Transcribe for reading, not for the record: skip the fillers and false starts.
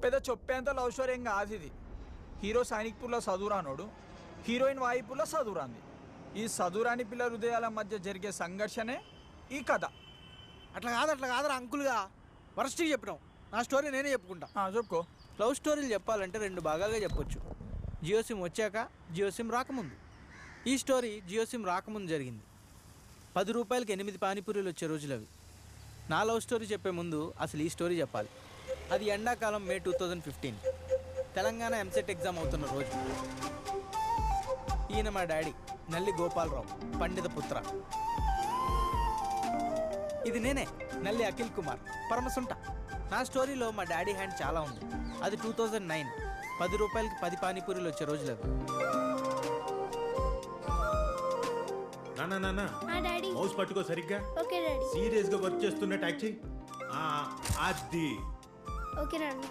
పెద్ద చొప్పేంత love story ఏం కాదు ఇది. హీరో సైనిక్పూర్లో చదువురానోడు, హీరోయిన్ వాయిపూర్లో చదువురాంది. ఈ చదువురాని పిల్ల హృదయాల మధ్య జరిగే సంఘర్షణే ఈ కథ. అట్లా కాదురా అంకుల్గా వరస్ట్గా చెప్పినావు. నా స్టోరీ నేనే చెప్పుకుంటా. చెప్పుకో. లవ్ స్టోరీలు చెప్పాలంటే 2 భాగాలుగా చెప్పొచ్చు. జియో సిమ్ వచ్చాక, జియో సిమ్ రాకముందు. ఈ స్టోరీ జియో సిమ్ రాకముందు జరిగింది. 10 రూపాయలకి 8 పానీపూరీలు వచ్చే రోజులు అవి. నా లవ్ స్టోరీ చెప్పే ముందు అసలు ఈ స్టోరీ చెప్పాలి. అది ఎండాకాలం మే 2015, తెలంగాణ ఎంసెట్ ఎగ్జామ్ అవుతున్న రోజు. ఈయన మా డాడీ నల్లి గోపాలరావు, పండిత పుత్ర. ఇది నేనే, నల్లి అఖిల్ కుమార్, పరమసుంట. నా స్టోరీలో మా డాడీ హ్యాండ్ చాలా ఉంది. అది 2009, 10 రూపాయలకి 10 పానీపూరీలు వచ్చే రోజులు అవి. నాన్న మౌస్ పట్టుకో సరిగ్గా. Okay daddy. సీరియస్ గా వర్క్ చేస్తున్నట్టు యాక్టింగ్. అది ఓకే డాడీ.